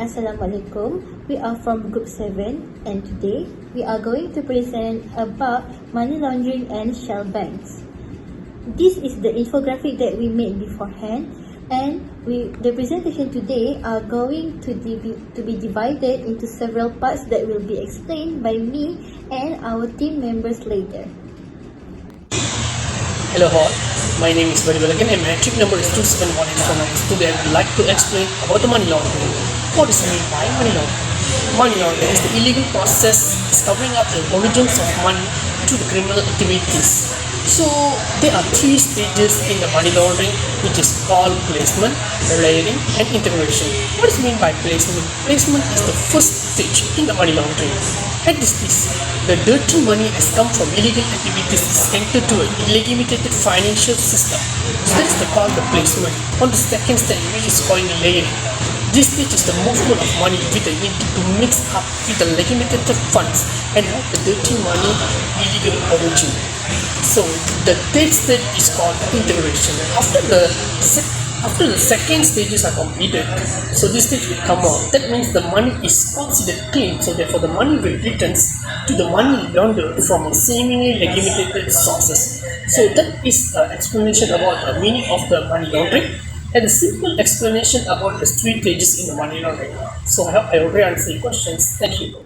Assalamualaikum. We are from Group 7 and today we are going to present about money laundering and shell banks. This is the infographic that we made beforehand, and the presentation today are going to be divided into several parts that will be explained by me and our team members later. Hello all, my name is Varibal again and my trick number is 271849. Today I would like to explain about the money laundering. What is meant by money laundering? Money laundering is the illegal process covering up the origins of money to the criminal activities. So there are three stages in the money laundering, which is called placement, layering and integration. What is meant by placement? Placement is the first stage in the money laundering. At this stage, the dirty money has come from illegal activities is entered to a illegitimate financial system. So that is called the placement. On the second stage, which is called the layering. This stage is the movement of money with the intent to mix up with the legitimate funds and have the dirty money illegal origin. So the third stage is called integration. After the second stages are completed, so this stage will come out. That means the money is considered clean. So therefore the money will return to the money laundered from a seemingly legitimate sources. So that is an explanation about the meaning of the money laundering and a simple explanation about the three stages in the money laundering. So I hope I already answered your questions. Thank you.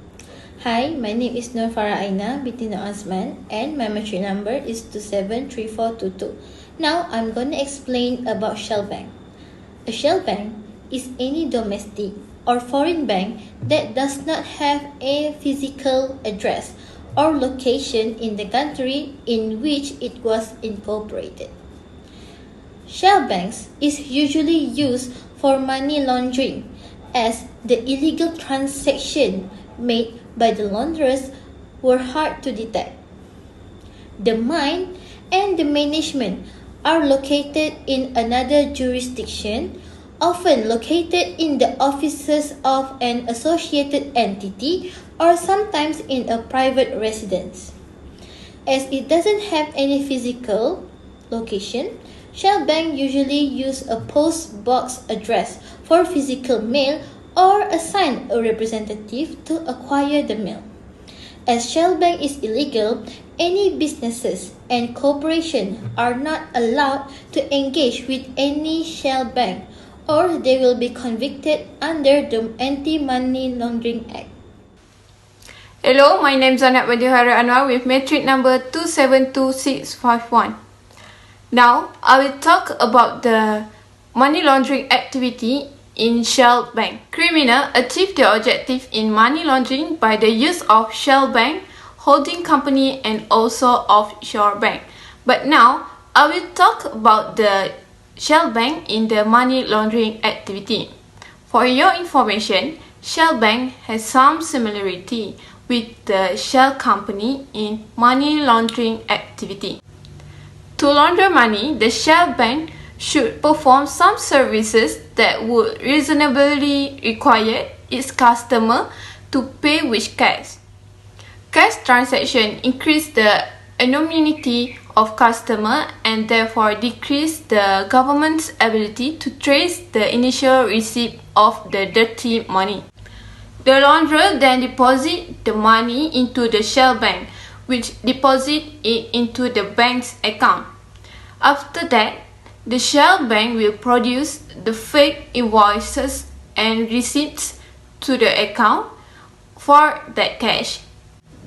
Hi, my name is Nur Farah Aina binti Nur Azman and my matric number is 273422. Now I'm going to explain about shell bank. A shell bank is any domestic or foreign bank that does not have a physical address or location in the country in which it was incorporated. Shell banks is usually used for money laundering as the illegal transaction made by the launderers were hard to detect. The mine and the management are located in another jurisdiction, often located in the offices of an associated entity or sometimes in a private residence. As it doesn't have any physical location, shell bank usually use a post box address for physical mail or assign a representative to acquire the mail. As shell bank is illegal, any businesses and corporations are not allowed to engage with any shell bank or they will be convicted under the Anti-Money Laundering Act. Hello, my name is Zanat Wadihara Anwar with matric number 272651. Now, I will talk about the money laundering activity in shell bank. Criminals achieve their objective in money laundering by the use of shell bank, holding company and also offshore bank. But now, I will talk about the shell bank in the money laundering activity. For your information, shell bank has some similarity with the shell company in money laundering activity. To launder money, the shell bank should perform some services that would reasonably require its customer to pay with cash. Cash transaction increase the anonymity of customer and therefore decrease the government's ability to trace the initial receipt of the dirty money. The launderer then deposit the money into the shell bank, which deposit it into the bank's account. After that, the shell bank will produce the fake invoices and receipts to the account for that cash.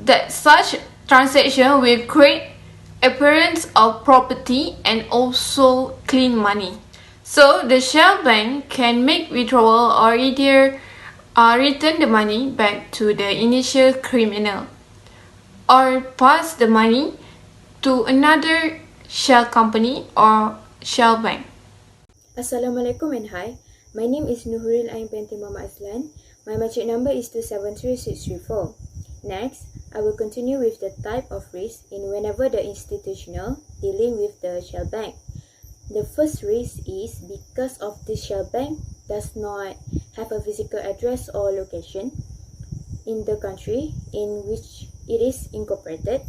That such transaction will create appearance of property and also clean money. So the shell bank can make withdrawal or either return the money back to the initial criminal or pass the money to another shell company or shell bank. Assalamualaikum and hi. My name is Nuhuril Ain binti Muhammad Aslan. My matric number is 273634. Next, I will continue with the type of risk in whenever the institutional dealing with the shell bank. The first risk is because of the shell bank does not have a physical address or location in the country in which it is incorporated,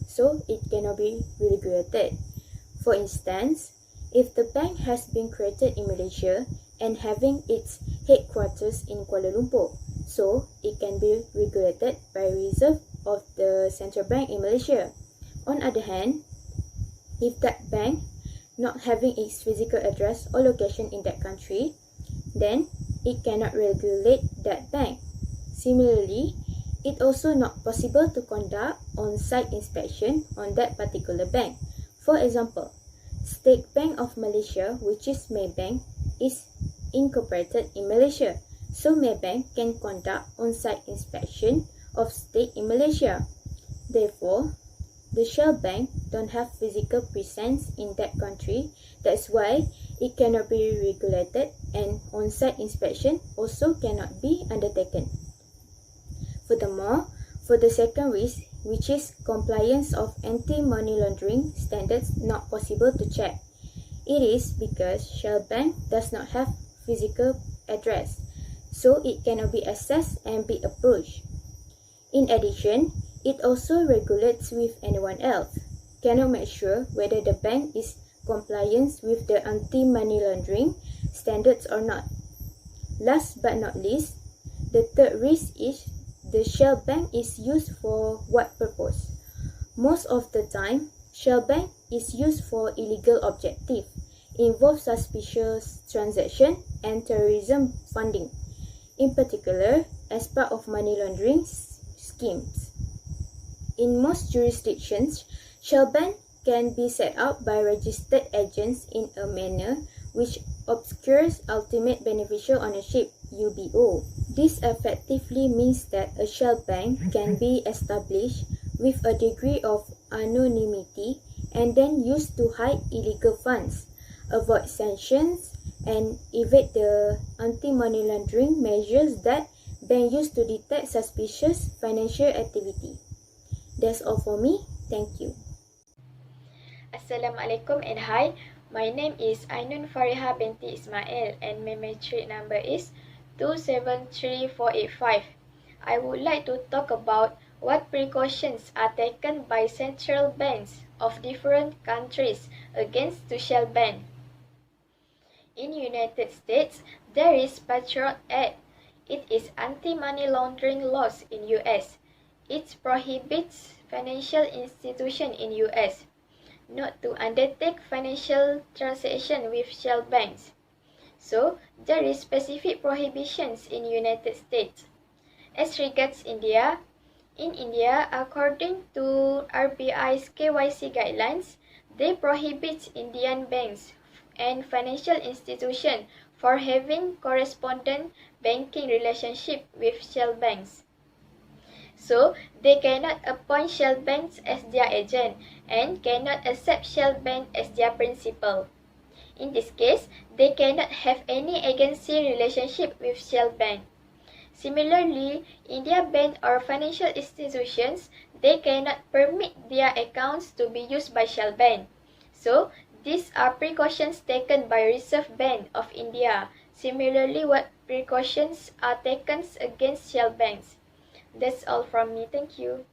so it cannot be regulated. For instance, if the bank has been created in Malaysia and having its headquarters in Kuala Lumpur, so it can be regulated by reserve of the central bank in Malaysia. On the other hand, if that bank not having its physical address or location in that country, then it cannot regulate that bank. Similarly, it also not possible to conduct on-site inspection on that particular bank. For example, State Bank of Malaysia, which is Maybank, is incorporated in Malaysia, so Maybank can conduct on-site inspection of state in Malaysia. Therefore, the Shell Bank don't have physical presence in that country. That's why it cannot be regulated, and on-site inspection also cannot be undertaken. Furthermore, for the second risk, which is compliance of anti-money laundering standards not possible to check. It is because Shell Bank does not have physical address, so it cannot be accessed and be approached. In addition, it also regulates with anyone else, cannot make sure whether the bank is compliant with the anti-money laundering standards or not. Last but not least, the third risk is the Shell Bank is used for what purpose? Most of the time, Shell Bank is used for illegal objective, involve suspicious transaction and terrorism funding, in particular as part of money laundering schemes. In most jurisdictions, Shell Bank can be set up by registered agents in a manner which obscures ultimate beneficial ownership (UBO). This effectively means that a Shell Bank can be established with a degree of anonymity and then used to hide illegal funds, avoid sanctions, and evade the anti-money laundering measures that bank used to detect suspicious financial activity. That's all for me. Thank you. Assalamualaikum and hi. My name is Ainun Fariha binti Ismail and my matric number is 273485. I would like to talk about what precautions are taken by central banks of different countries against the Shell Bank. In United States, there is Patriot Act. It is anti-money laundering laws in US. It prohibits financial institutions in US not to undertake financial transactions with Shell banks. So, there is specific prohibitions in United States. As regards India, in India, according to RBI's KYC guidelines, they prohibit Indian banks and financial institutions for having correspondent banking relationship with Shell banks. So, they cannot appoint Shell banks as their agent and cannot accept Shell bank as their principal. In this case, they cannot have any agency relationship with Shell bank. Similarly, India bank or financial institutions, they cannot permit their accounts to be used by Shell bank. So, these are precautions taken by Reserve Bank of India. Similarly, what precautions are taken against Shell banks? That's all from me. Thank you.